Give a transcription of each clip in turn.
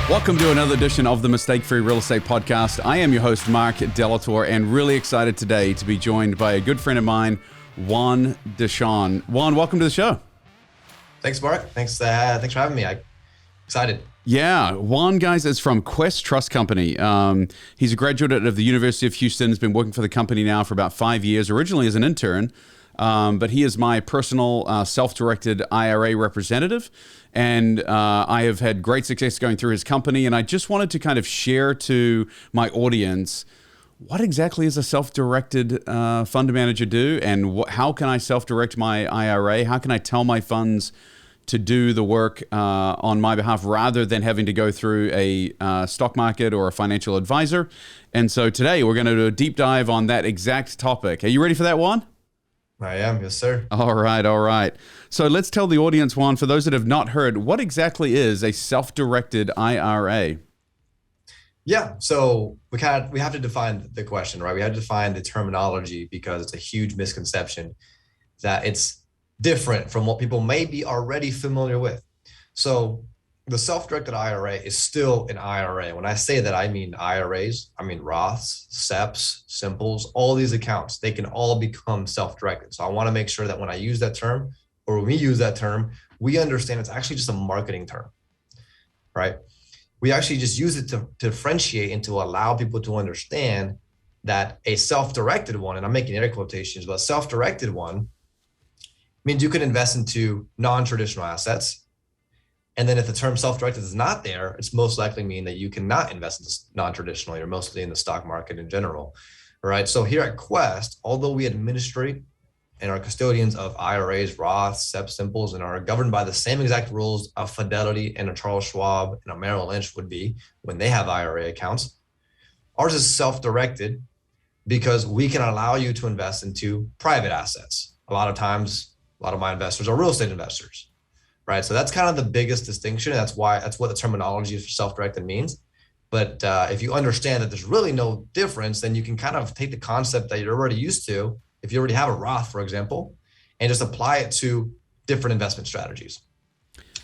Welcome to another edition of the Mistake-Free Real Estate Podcast. I am your host, Marck Lautour, and really excited today to be joined by a good friend of mine, Juan Deshon. Juan, welcome to the show. Thanks, Mark. Thanks for having me. I'm excited. Yeah, Juan, guys, is from Quest Trust Company. He's a graduate of the University of Houston. Has been working for the company now for about 5 years, originally as an intern. But he is my personal self-directed IRA representative. And I have had great success going through his company. And I just wanted to kind of share to my audience, what exactly does a self-directed fund manager do? And how can I self-direct my IRA? How can I tell my funds to do the work on my behalf rather than having to go through a stock market or a financial advisor? And so today we're going to do a deep dive on that exact topic. Are you ready for that, Juan? I am, yes, sir. All right. So let's tell the audience, Juan, for those that have not heard, what exactly is a self-directed IRA? Yeah, so we have to define the question, right? We have to define the terminology because it's a huge misconception that it's different from what people may be already familiar with. So the self-directed IRA is still an IRA. When I say that, I mean IRAs, I mean Roths, SEPs, Simples, all these accounts, they can all become self-directed. So I want to make sure that when I use that term, or when we use that term, we understand it's actually just a marketing term, right? We actually just use it to differentiate and to allow people to understand that a self-directed one, and I'm making air quotations, but a self-directed one means you can invest into non-traditional assets. And then if the term self-directed is not there, it's most likely mean that you cannot invest in non-traditionally or mostly in the stock market in general, right? So here at Quest, although we administrate and are custodians of IRAs, Roths, SEPs, Simples, and are governed by the same exact rules of Fidelity and a Charles Schwab and a Merrill Lynch would be when they have IRA accounts, ours is self-directed because we can allow you to invest into private assets. A lot of times, a lot of my investors are real estate investors. Right. So that's kind of the biggest distinction. That's what the terminology for self-directed means. But if you understand that there's really no difference, then you can kind of take the concept that you're already used to, if you already have a Roth, for example, and just apply it to different investment strategies.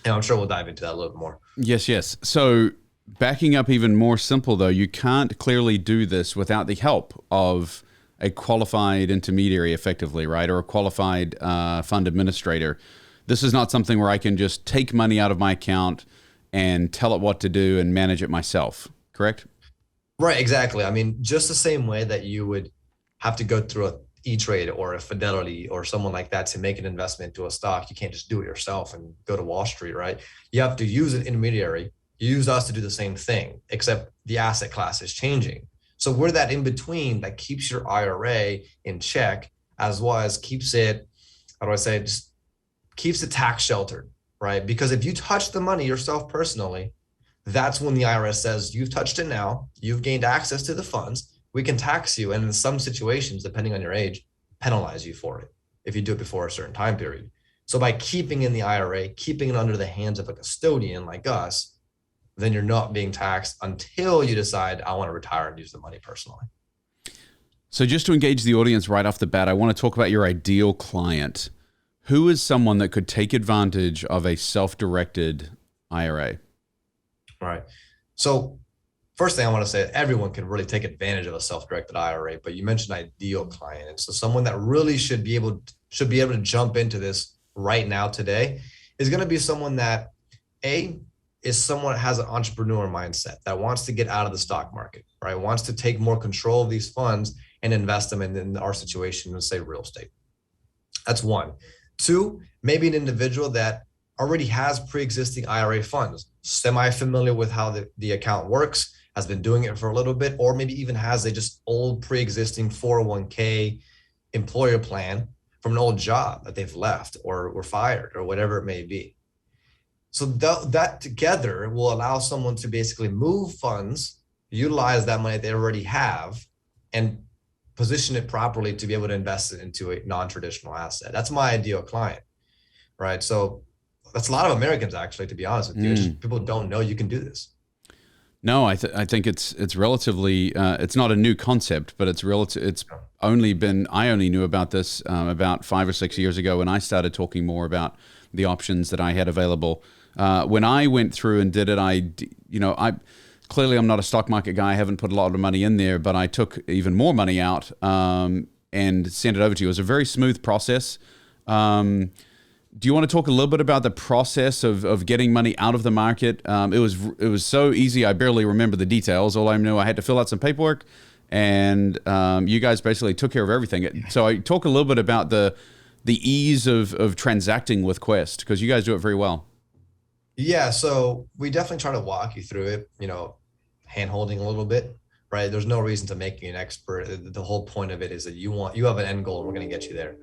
And I'm sure we'll dive into that a little bit more. Yes. So backing up even more simple, though, you can't clearly do this without the help of a qualified intermediary effectively, right? Or a qualified fund administrator. This is not something where I can just take money out of my account and tell it what to do and manage it myself, correct? Right, exactly. I mean, just the same way that you would have to go through a E-Trade or a Fidelity or someone like that to make an investment into a stock. You can't just do it yourself and go to Wall Street, right? You have to use an intermediary. You use us to do the same thing, except the asset class is changing. So we're that in between that keeps your IRA in check, as well as keeps it, just keeps it tax sheltered, right? Because if you touch the money yourself personally, that's when the IRS says, you've touched it now, you've gained access to the funds, we can tax you. And in some situations, depending on your age, penalize you for it if you do it before a certain time period. So by keeping in the IRA, keeping it under the hands of a custodian like us, then you're not being taxed until you decide, I want to retire and use the money personally. So just to engage the audience right off the bat, I want to talk about your ideal client. Who is someone that could take advantage of a self-directed IRA? Right. So first thing I want to say, everyone can really take advantage of a self-directed IRA, but you mentioned ideal client. And so someone that really should be able to jump into this right now today is going to be someone that is someone that has an entrepreneur mindset that wants to get out of the stock market, right? Wants to take more control of these funds and invest them in our situation, let's say real estate. That's one. Two, maybe an individual that already has pre-existing IRA funds, semi-familiar with how the account works, has been doing it for a little bit, or maybe even has a just old pre-existing 401k employer plan from an old job that they've left or were fired or whatever it may be. So that together will allow someone to basically move funds, utilize that money they already have, and position it properly to be able to invest it into a non-traditional asset. That's my ideal client, right? So that's a lot of Americans, actually, to be honest with you. Just people don't know you can do this. No, I think it's relatively it's not a new concept, but it's only been, I only knew about this about 5 or 6 years ago when I started talking more about the options that I had available When I went through and did it, I clearly I'm not a stock market guy. I haven't put a lot of money in there, but I took even more money out and sent it over to you. It was a very smooth process. Do you want to talk a little bit about the process of getting money out of the market? It was so easy. I barely remember the details. All I knew, I had to fill out some paperwork, and you guys basically took care of everything. So I talk a little bit about the ease of transacting with Quest, because you guys do it very well. Yeah, so we definitely try to walk you through it, hand holding a little bit, right? There's no reason to make you an expert. The whole point of it is that you have an end goal, and we're going to get you there,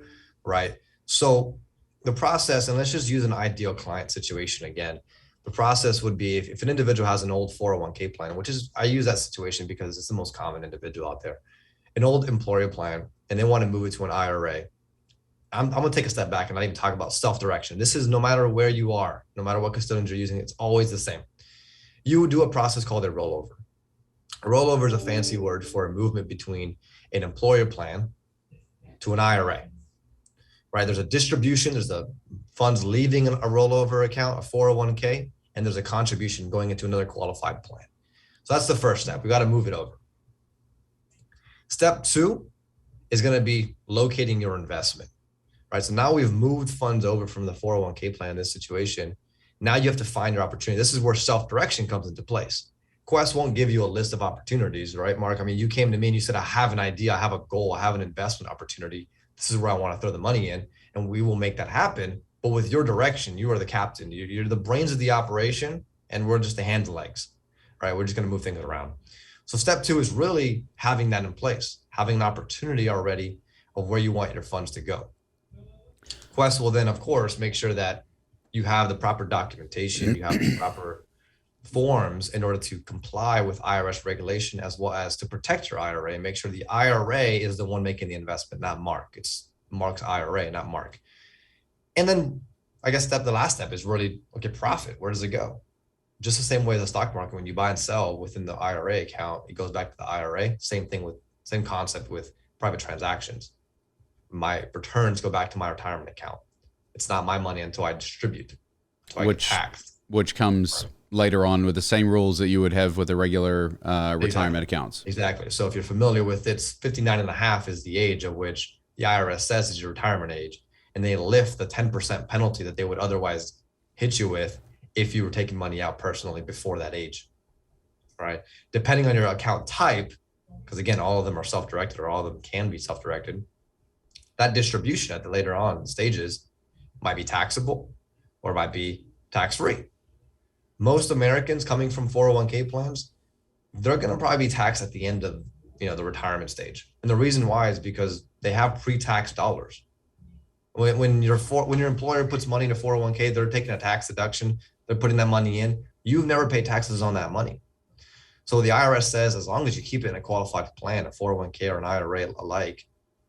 right? So the process, and let's just use an ideal client situation again. The process would be if an individual has an old 401k plan, I use that situation because it's the most common individual out there, an old employer plan, and they want to move it to an IRA. I'm going to take a step back and not even talk about self-direction. This is no matter where you are, no matter what custodians you're using, it's always the same. You would do a process called a rollover. A rollover is a fancy word for a movement between an employer plan to an IRA, right? There's a distribution, there's the funds leaving a rollover account, a 401k, and there's a contribution going into another qualified plan. So that's the first step. We got to move it over. Step 2 is going to be locating your investment. Right. So now we've moved funds over from the 401k plan in this situation. Now you have to find your opportunity. This is where self-direction comes into place. Quest won't give you a list of opportunities, right, Mark? I mean, you came to me and you said, I have an idea, I have a goal, I have an investment opportunity. This is where I want to throw the money in, and we will make that happen. But with your direction, you are the captain. You're the brains of the operation, and we're just the hands and legs, right? We're just going to move things around. So step 2 is really having that in place, having an opportunity already of where you want your funds to go. Quest will then, of course, make sure that you have the proper documentation, you have the proper forms in order to comply with IRS regulation, as well as to protect your IRA and make sure the IRA is the one making the investment, not Mark. It's Mark's IRA, not Mark. And then I guess the last step is really, okay, profit. Where does it go? Just the same way as the stock market, when you buy and sell within the IRA account, it goes back to the IRA. Same concept with private transactions. My returns go back to my retirement account. It's not my money until I distribute, so I get taxed. Which comes later on with the same rules that you would have with the regular retirement accounts. Exactly. So if you're familiar with it, it's 59 and a half is the age of which the IRS says is your retirement age. And they lift the 10% penalty that they would otherwise hit you with if you were taking money out personally before that age, right? Depending on your account type, because again, all of them are self-directed, or all of them can be self-directed, that distribution at the later on stages might be taxable or might be tax-free. Most Americans coming from 401k plans, they're going to probably be taxed at the end of the retirement stage. And the reason why is because they have pre-tax dollars. When your employer puts money in a 401k, they're taking a tax deduction, they're putting that money in. You've never paid taxes on that money. So the IRS says, as long as you keep it in a qualified plan, a 401k or an IRA alike,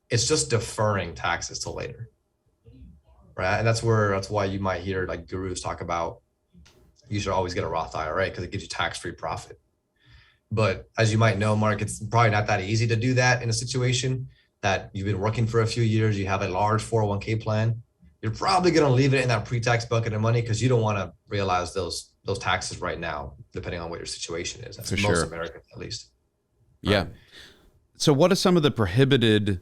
it's just deferring taxes till later, right? And that's why you might hear like gurus talk about you should always get a Roth IRA because it gives you tax-free profit. But as you might know, Mark, it's probably not that easy to do that in a situation that you've been working for a few years, you have a large 401k plan. You're probably going to leave it in that pre-tax bucket of money because you don't want to realize those taxes right now, depending on what your situation is. That's for most Americans, at least. Right? Yeah. So what are some of the prohibited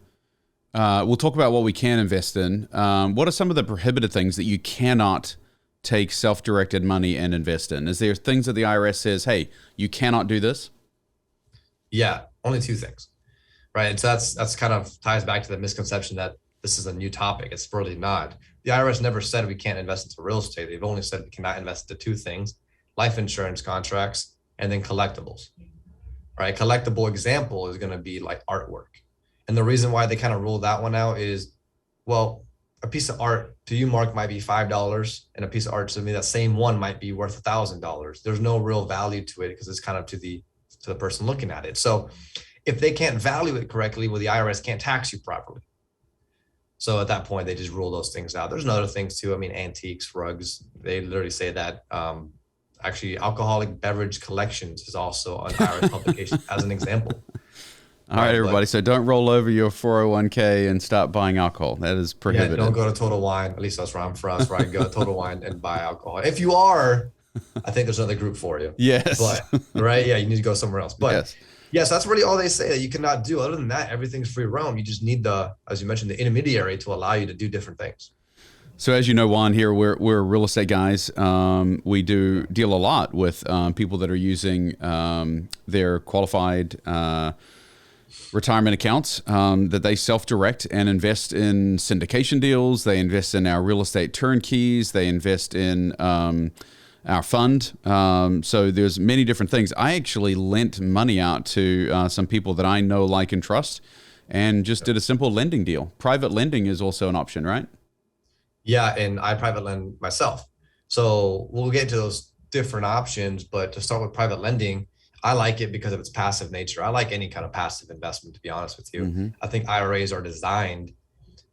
we'll talk about what we can invest in. What are some of the prohibited things that you cannot take self-directed money and invest in? Is there things that the IRS says, hey, you cannot do this? Yeah, only 2 things, right? And so that's kind of ties back to the misconception that this is a new topic. It's really not. The IRS never said we can't invest into real estate. They've only said we cannot invest into 2 things: life insurance contracts and then collectibles, right? Collectible example is going to be like artwork. And the reason why they kind of ruled that one out is, well, a piece of art to you, Mark, might be $5, and a piece of art to me, that same one might be worth $1,000. There's no real value to it because it's kind of to the person looking at it. So if they can't value it correctly, well, the IRS can't tax you properly. So at that point, they just rule those things out. There's other things too. I mean, antiques, rugs, they literally say that actually alcoholic beverage collections is also an IRS publication as an example. All right, everybody. So don't roll over your 401k and stop buying alcohol. That is prohibited. Yeah, don't go to Total Wine. At least that's where I'm for us, right? Go to Total Wine and buy alcohol. If you are, I think there's another group for you. Yes. But right, yeah, you need to go somewhere else. But yes, that's really all they say that you cannot do. Other than that, everything's free roam. You just need as you mentioned, the intermediary to allow you to do different things. So as you know, Juan, here we're real estate guys. We do deal a lot with people that are using their qualified retirement accounts that they self-direct and invest in syndication deals. They invest in our real estate turnkeys. They invest in our fund. So there's many different things. I actually lent money out to some people that I know, like, and trust, and just did a simple lending deal. Private lending is also an option, right? Yeah, and I private lend myself. So we'll get to those different options, but to start with private lending, I like it because of its passive nature. I like any kind of passive investment, to be honest with you. Mm-hmm. I think IRAs are designed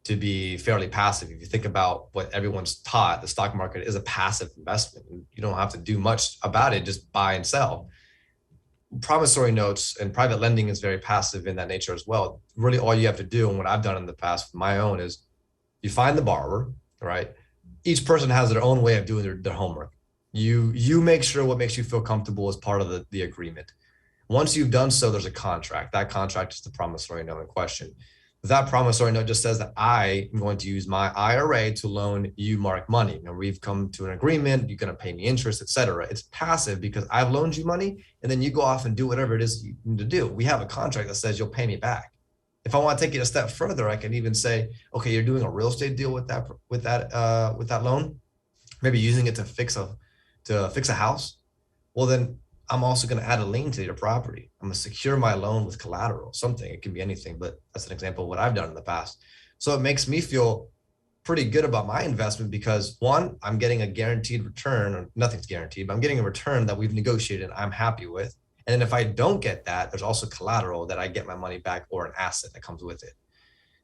to be fairly passive. If you think about what everyone's taught, the stock market is a passive investment. You don't have to do much about it, just buy and sell. Promissory notes and private lending is very passive in that nature as well. Really, all you have to do, and what I've done in the past with my own, is you find the borrower, right? Each person has their own way of doing their homework. You make sure what makes you feel comfortable as part of the agreement. Once you've done so, there's a contract. That contract is the promissory note in question. That promissory note just says that I am going to use my IRA to loan you, Mark, money. And we've come to an agreement. You're going to pay me interest, et cetera. It's passive because I've loaned you money, and then you go off and do whatever it is you need to do. We have a contract that says you'll pay me back. If I want to take it a step further, I can even say, okay, you're doing a real estate deal with that loan, maybe using it to fix a house. Well, then I'm also going to add a lien to your property. I'm going to secure my loan with collateral, something. It can be anything, but that's an example of what I've done in the past. So it makes me feel pretty good about my investment because, one, I'm getting a guaranteed return, or nothing's guaranteed, but I'm getting a return that we've negotiated and I'm happy with. And then if I don't get that, there's also collateral that I get my money back or an asset that comes with it.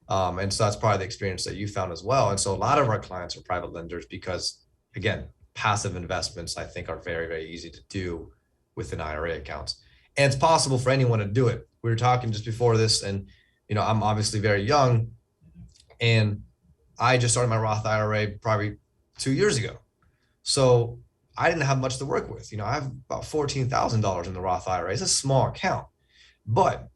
And so that's probably the experience that you found as well. And so a lot of our clients are private lenders because, again, passive investments, I think, are very, very easy to do within IRA accounts. And it's possible for anyone to do it. We were talking just before this, and I'm obviously very young, and I just started my Roth IRA probably 2 years ago. So I didn't have much to work with. I have about $14,000 in the Roth IRA. It's a small account. But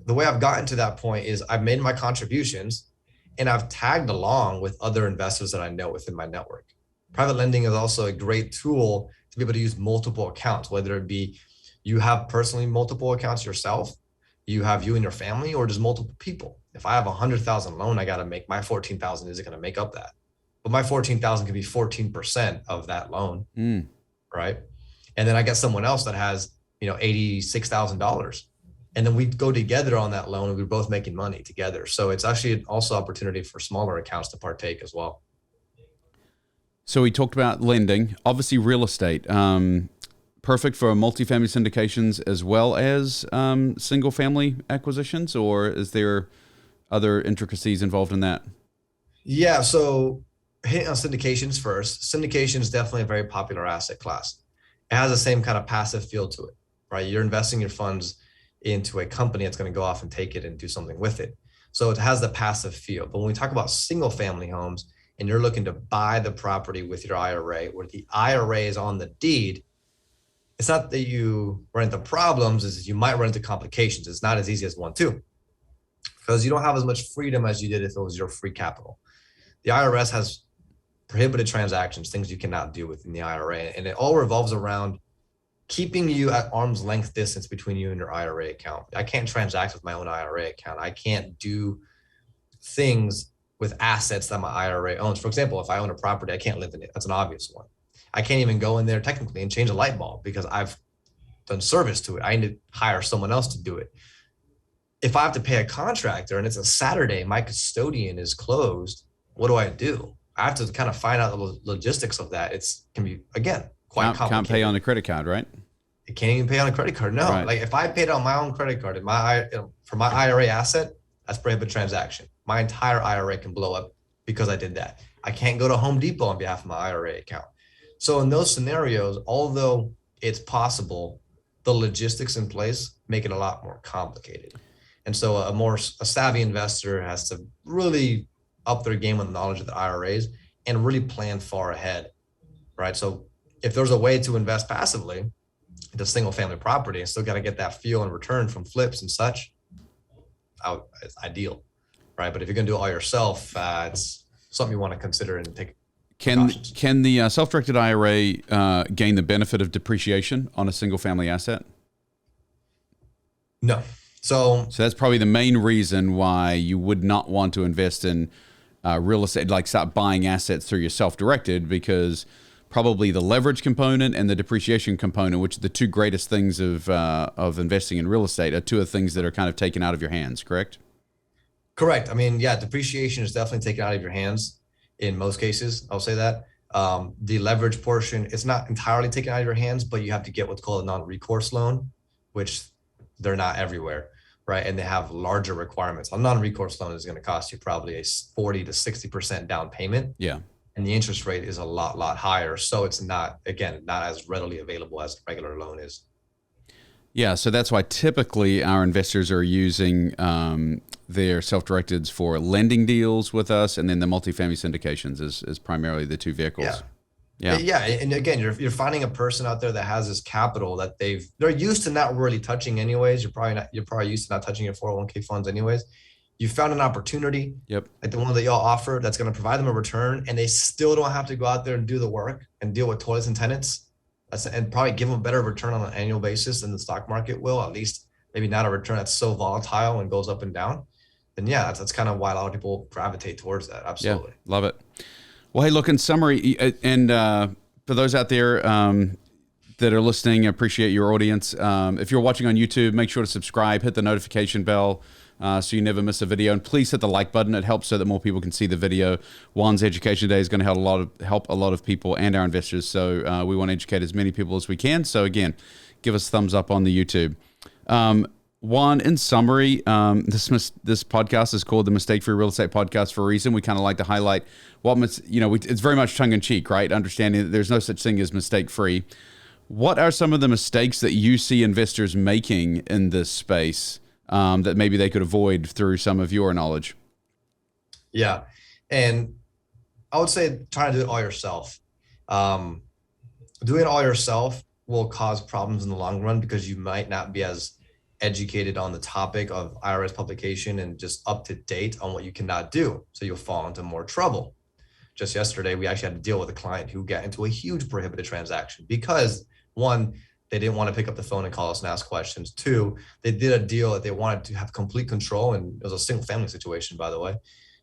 the way I've gotten to that point is I've made my contributions and I've tagged along with other investors that I know within my network. Private lending is also a great tool to be able to use multiple accounts, whether it be you have personally multiple accounts yourself, you have you and your family, or just multiple people. If I have $100,000 loan, I got to make my 14,000 isn't going to make up that. But my 14,000 can be 14% of that loan, right? And then I get someone else that has, $86,000, and then we go together on that loan, and we're both making money together. So it's actually also opportunity for smaller accounts to partake as well. So we talked about lending, obviously real estate, perfect for multifamily syndications as well as single family acquisitions, or is there other intricacies involved in that? Yeah, so hitting on syndications first. Syndication is definitely a very popular asset class. It has the same kind of passive feel to it, right? You're investing your funds into a company that's going to go off and take it and do something with it. So it has the passive feel. But when we talk about single family homes and you're looking to buy the property with your IRA, where the IRA is on the deed, it's not that you run into problems, is you might run into complications. It's not as easy as 1-2, because you don't have as much freedom as you did if it was your free capital. The IRS has prohibited transactions, things you cannot do within the IRA. And it all revolves around keeping you at arm's length distance between you and your IRA account. I can't transact with my own IRA account. I can't do things with assets that my IRA owns. For example, if I own a property, I can't live in it. That's an obvious one. I can't even go in there technically and change a light bulb because I've done service to it. I need to hire someone else to do it. If I have to pay a contractor and it's a Saturday, my custodian is closed, what do? I have to kind of find out the logistics of that. Can be, again, quite complicated. Can't pay on a credit card, right? It can't even pay on a credit card. No, right. Like if I paid on my own credit card for my IRA asset, that's prohibited transaction. My entire IRA can blow up because I did that. I can't go to Home Depot on behalf of my IRA account. So in those scenarios, although it's possible, the logistics in place make it a lot more complicated. And so a savvy investor has to really up their game with knowledge of the IRAs and really plan far ahead, right? So if there's a way to invest passively into single family property and still got to get that feel and return from flips and such, it's ideal, right? But if you're going to do it all yourself, it's something you want to consider and take precautions. Can the self-directed IRA gain the benefit of depreciation on a single family asset? No. So that's probably the main reason why you would not want to invest in real estate, like start buying assets through your self-directed, because probably the leverage component and the depreciation component, which are the two greatest things of investing in real estate, are two of the things that are kind of taken out of your hands, correct? Correct. I mean, yeah, depreciation is definitely taken out of your hands in most cases. I'll say that. The leverage portion, it's not entirely taken out of your hands, but you have to get what's called a non-recourse loan, which they're not everywhere, right? And they have larger requirements. A non-recourse loan is going to cost you probably a 40 to 60% down payment. Yeah. And the interest rate is a lot higher. So it's not as readily available as a regular loan is. Yeah, so that's why typically our investors are using their self-directeds for lending deals with us, and then the multifamily syndications is primarily the two vehicles. Yeah. And again, you're finding a person out there that has this capital that they're used to not really touching anyways. You're probably used to not touching your 401k funds anyways. You found an opportunity, like the one that y'all offer, that's going to provide them a return, and they still don't have to go out there and do the work and deal with toilets and tenants, and probably give them a better return on an annual basis than the stock market will, at least maybe not a return that's so volatile and goes up and down. Then that's kind of why a lot of people gravitate towards that. Absolutely. Yeah, love it. Well, hey, look, in summary, and for those out there that are listening, I appreciate your audience. If you're watching on YouTube, make sure to subscribe, hit the notification bell, so you never miss a video. And please hit the like button. It helps so that more people can see the video. Juan's Education Day is going to help a lot of people and our investors. So we want to educate as many people as we can. So again, give us a thumbs up on the YouTube. Juan, in summary, this podcast is called the Mistake-Free Real Estate Podcast for a reason. We kind of like to highlight it's very much tongue-in-cheek, right? Understanding that there's no such thing as mistake-free. What are some of the mistakes that you see investors making in this space that maybe they could avoid through some of your knowledge? Yeah. And I would say trying to do it all yourself. Doing it all yourself will cause problems in the long run because you might not be as educated on the topic of IRS publication and just up to date on what you cannot do. So you'll fall into more trouble. Just yesterday, we actually had to deal with a client who got into a huge prohibited transaction because, one, they didn't want to pick up the phone and call us and ask questions. Two, they did a deal that they wanted to have complete control. And it was a single family situation, by the way,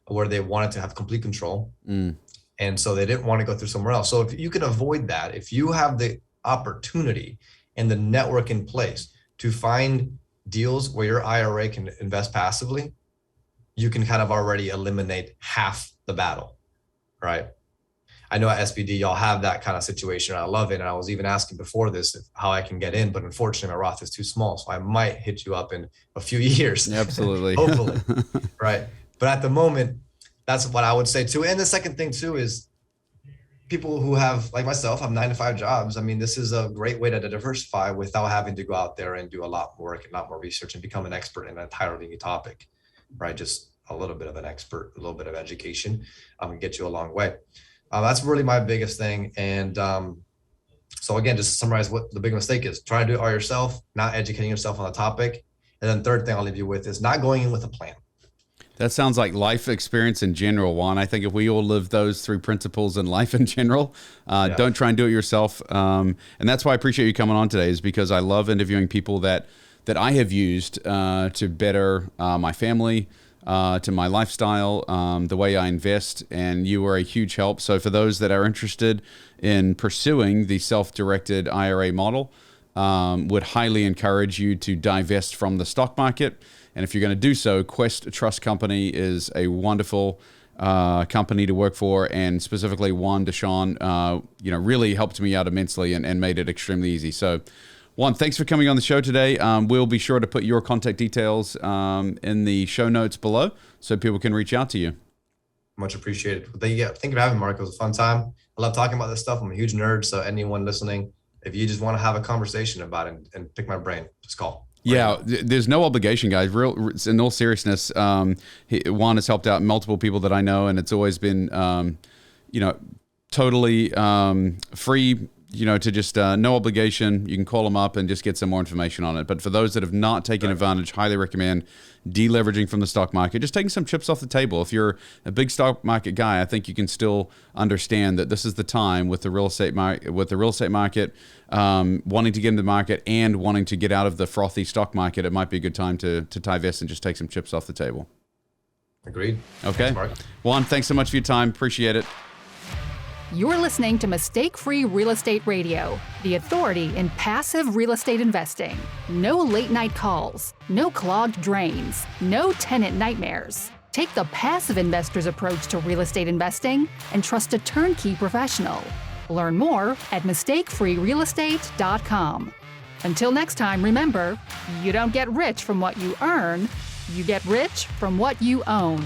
where they wanted to have complete control. And so they didn't want to go through somewhere else. So if you can avoid that, if you have the opportunity and the network in place to find deals where your IRA can invest passively, you can kind of already eliminate half the battle, right? I know at SBD, y'all have that kind of situation. I love it. And I was even asking before this how I can get in, but unfortunately my Roth is too small. So I might hit you up in a few years. Absolutely. Hopefully. Right. But at the moment, that's what I would say too. And the second thing too is people who have, like myself, have 9-to-5 jobs. I mean, this is a great way to diversify without having to go out there and do a lot more work and a lot more research and become an expert in an entirely new topic, right? Just a little bit of an expert, a little bit of education can get you a long way. That's really my biggest thing. And so again, just to summarize what the big mistake is: try to do it all yourself, not educating yourself on the topic. And then third thing I'll leave you with is not going in with a plan. That sounds like life experience in general, Juan. I think if we all live those three principles in life in general, don't try and do it yourself. And that's why I appreciate you coming on today, is because I love interviewing people that I have used to better my family, to my lifestyle, the way I invest, and you were a huge help. So for those that are interested in pursuing the self-directed IRA model, would highly encourage you to divest from the stock market. And if you're going to do so, Quest Trust Company is a wonderful company to work for, and specifically Juan Deshon, really helped me out immensely and made it extremely easy. So, Juan, thanks for coming on the show today. We'll be sure to put your contact details in the show notes below so people can reach out to you. Much appreciated. Thank you for having me, Mark. It was a fun time. I love talking about this stuff. I'm a huge nerd, so anyone listening, if you just want to have a conversation about it and pick my brain, just call. Yeah, there's no obligation, guys. In all seriousness, Juan has helped out multiple people that I know, and it's always been, totally free. To just no obligation. You can call them up and just get some more information on it. But for those that have not taken advantage, highly recommend deleveraging from the stock market, just taking some chips off the table. If you're a big stock market guy, I think you can still understand that this is the time with the real estate market, wanting to get into the market and wanting to get out of the frothy stock market. It might be a good time to divest and just take some chips off the table. Agreed. Okay. Thanks, Mark. Juan, thanks so much for your time. Appreciate it. You're listening to Mistake-Free Real Estate Radio, the authority in passive real estate investing. No late-night calls, no clogged drains, no tenant nightmares. Take the passive investor's approach to real estate investing and trust a turnkey professional. Learn more at mistakefreerealestate.com. Until next time, remember, you don't get rich from what you earn, you get rich from what you own.